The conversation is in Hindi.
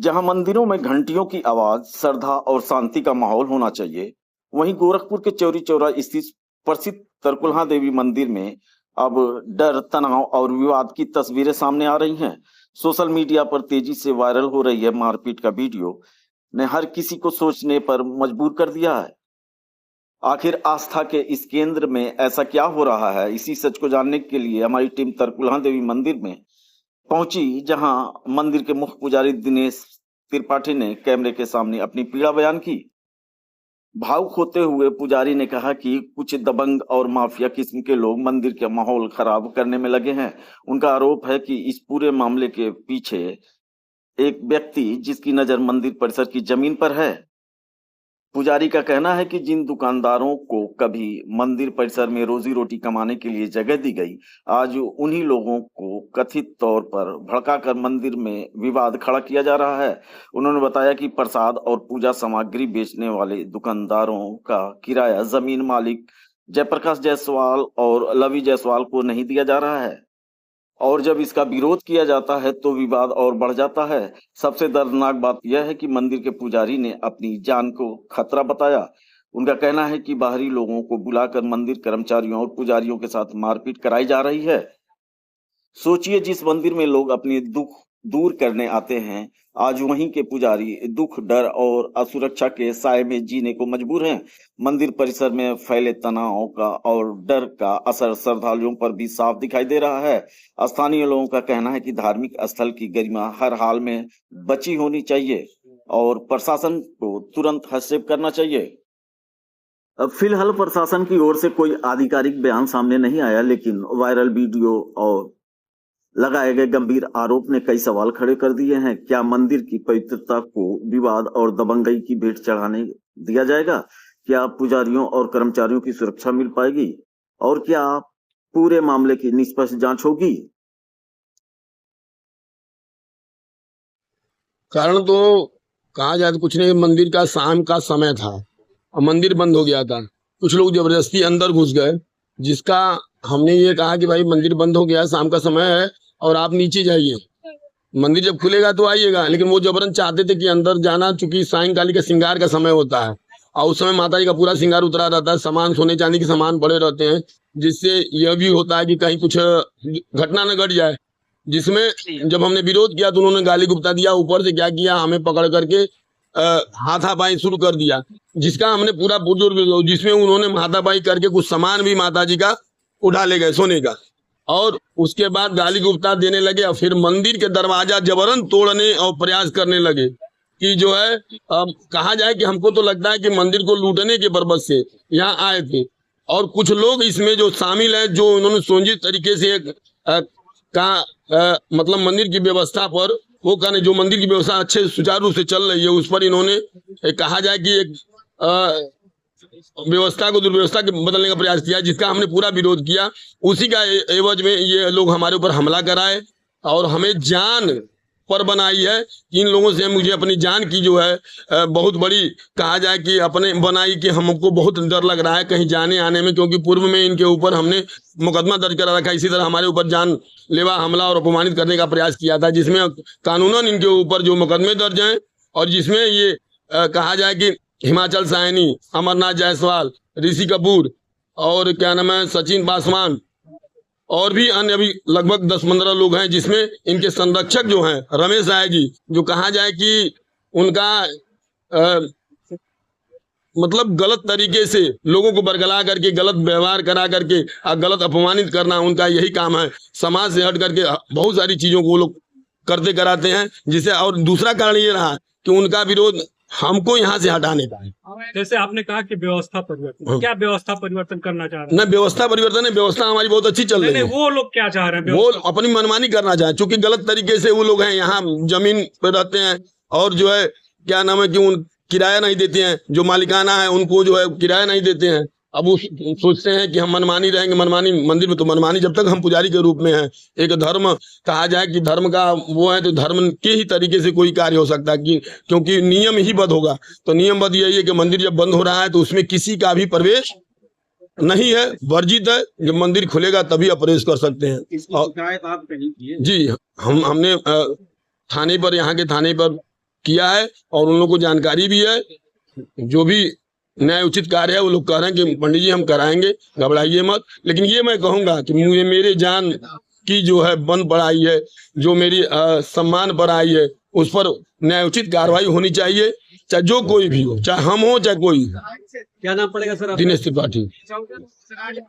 जहां मंदिरों में घंटियों की आवाज, श्रद्धा और शांति का माहौल होना चाहिए, वहीं गोरखपुर के चौरी चौरा स्थित प्रसिद्ध तरकुलहा देवी मंदिर में अब डर, तनाव और विवाद की तस्वीरें सामने आ रही हैं। सोशल मीडिया पर तेजी से वायरल हो रही है मारपीट का वीडियो ने हर किसी को सोचने पर मजबूर कर दिया है। आखिर आस्था के इस केंद्र में ऐसा क्या हो रहा है? इसी सच को जानने के लिए हमारी टीम तरकुलहा देवी मंदिर में पहुंची, जहां मंदिर के मुख्य पुजारी दिनेश त्रिपाठी ने कैमरे के सामने अपनी पीड़ा बयान की। भावुक होते हुए पुजारी ने कहा कि कुछ दबंग और माफिया किस्म के लोग मंदिर का माहौल खराब करने में लगे हैं। उनका आरोप है कि इस पूरे मामले के पीछे एक व्यक्ति जिसकी नजर मंदिर परिसर की जमीन पर है। पुजारी का कहना है कि जिन दुकानदारों को कभी मंदिर परिसर में रोजी रोटी कमाने के लिए जगह दी गई, आज उन्हीं लोगों को कथित तौर पर भड़काकर मंदिर में विवाद खड़ा किया जा रहा है। उन्होंने बताया कि प्रसाद और पूजा सामग्री बेचने वाले दुकानदारों का किराया जमीन मालिक जयप्रकाश जायसवाल और लवी जायसवाल को नहीं दिया जा रहा है, और जब इसका विरोध किया जाता है तो विवाद और बढ़ जाता है। सबसे दर्दनाक बात यह है कि मंदिर के पुजारी ने अपनी जान को खतरा बताया। उनका कहना है कि बाहरी लोगों को बुलाकर मंदिर कर्मचारियों और पुजारियों के साथ मारपीट कराई जा रही है। सोचिए, जिस मंदिर में लोग अपने दुख दूर करने आते हैं, आज वहीं के पुजारी दुख, डर और असुरक्षा के साए में जीने को मजबूर हैं। मंदिर परिसर में फैले तनाव का और डर का असर श्रद्धालुओं पर भी साफ दिखाई दे रहा है। स्थानीय लोगों का कहना है कि धार्मिक स्थल की गरिमा हर हाल में बची होनी चाहिए और प्रशासन को तुरंत हस्तक्षेप करना चाहिए। अब फिलहाल प्रशासन की ओर से कोई आधिकारिक बयान सामने नहीं आया, लेकिन वायरल वीडियो और लगाए गए गंभीर आरोप ने कई सवाल खड़े कर दिए हैं। क्या मंदिर की पवित्रता को विवाद और दबंगई की भेंट चढ़ाने दिया जाएगा? क्या पुजारियों और कर्मचारियों की सुरक्षा मिल पाएगी? और क्या पूरे मामले की निष्पक्ष जांच होगी? कारण तो कहा जाए तो कुछ नहीं, मंदिर का शाम का समय था और मंदिर बंद हो गया था। कुछ लोग जबरदस्ती अंदर घुस गए, जिसका हमने ये कहा कि भाई मंदिर बंद हो गया, शाम का समय है और आप नीचे जाइए, मंदिर जब खुलेगा तो आइएगा। लेकिन वो जबरन चाहते थे कि अंदर जाना, चूंकि सायंकाली का श्रृंगार का समय होता है और उस समय माता जी का पूरा श्रृंगार उतरा रहता है, सामान सोने चांदी के सामान पड़े रहते हैं, जिससे यह भी होता है कि कहीं कुछ घटना न घट जाए। जिसमें जब हमने विरोध किया तो उन्होंने गाली गुप्ता दिया, ऊपर से क्या किया, हमें पकड़ करके हाथापाई शुरू कर दिया, जिसका हमने पूरा बुजुर्ग, जिसमें उन्होंने हाथापाई करके कुछ सामान भी माता जी का उठा ले गए सोने का, और उसके बाद गाली गुप्ता देने लगे और फिर मंदिर के दरवाजा जबरन तोड़ने और प्रयास करने लगे कि जो है कहा जाए कि हमको तो लगता है कि मंदिर को लूटने के पर्पज से यहाँ आए थे। और कुछ लोग इसमें जो शामिल हैं, जो उन्होंने सुनिश्चित तरीके से मतलब मंदिर की व्यवस्था पर वो कहने, जो मंदिर की व्यवस्था अच्छे सुचारू रूप से चल रही है उस पर इन्होंने कहा जाए कि एक व्यवस्था को दुर्व्यवस्था के बदलने का प्रयास किया, जिसका हमने पूरा विरोध किया। उसी का एवज में ये लोग हमारे ऊपर हमला कराए और हमें जान पर बनाई है। इन लोगों से मुझे अपनी जान की जो है बहुत बड़ी कहा जाए कि अपने बनाई कि हमको बहुत डर लग रहा है कहीं जाने आने में, क्योंकि पूर्व में इनके ऊपर हमने मुकदमा दर्ज करा रखा। इसी तरह हमारे ऊपर जानलेवा हमला और अपमानित करने का प्रयास किया था, जिसमें कानूनन इनके ऊपर जो मुकदमे दर्ज हैं और जिसमें ये कहा जाए कि हिमाचल सायनी, अमरनाथ जायसवाल, ऋषि कपूर और क्या नाम है सचिन पासवान और भी अन्य अभी लगभग 10-15 लोग हैं, जिसमें इनके संरक्षक जो हैं रमेश राय जी, जो कहा जाए कि उनका मतलब गलत तरीके से लोगों को बरगला करके गलत व्यवहार करा करके गलत अपमानित करना उनका यही काम है। समाज से हट करके बहुत सारी चीजों को वो लोग करते कराते हैं, जिसे और दूसरा कारण ये रहा कि उनका विरोध हमको यहाँ से हटाने का है। जैसे आपने कहा कि व्यवस्था परिवर्तन, क्या व्यवस्था परिवर्तन करना चाह रहे हैं? न व्यवस्था परिवर्तन है, व्यवस्था हमारी बहुत अच्छी चल रही है। वो लोग क्या चाह रहे हैं? वो अपनी मनमानी करना चाहे, चूंकि गलत तरीके से वो लोग हैं, यहाँ जमीन पे रहते हैं और जो है क्या नाम है कि उन किराया नहीं देते हैं, जो मालिकाना है उनको जो है किराया नहीं देते हैं। अब वो सोचते हैं कि हम मनमानी रहेंगे, मनमानी मंदिर में तो मनमानी, जब तक हम पुजारी के रूप में हैं, एक धर्म कहा जाए कि धर्म का वो है, तो धर्म के ही तरीके से कोई कार्य हो सकता है कि क्योंकि नियम ही बद्ध होगा। तो नियम बद्ध यही है कि मंदिर जब बंद हो रहा है तो उसमें किसी का भी प्रवेश नहीं है, वर्जित है। जब मंदिर खुलेगा तभी आप प्रवेश कर सकते हैं। जी, हमने थाने पर, यहाँ के थाने पर किया है और उन लोगों को जानकारी भी है। जो भी न्याय उचित कार्य है वो लोग कह रहे हैं कि पंडित जी हम कराएंगे, घबराइए मत। लेकिन ये मैं कहूंगा कि मुझे मेरे जान की जो है बन पर आई है, जो मेरी सम्मान पर आई है, उस पर न्याय उचित कार्रवाई होनी चाहिए, चाहे जो कोई भी हो, चाहे हम हो चाहे कोई। क्या नाम पड़ेगा सर आपका? दिनेश त्रिपाठी।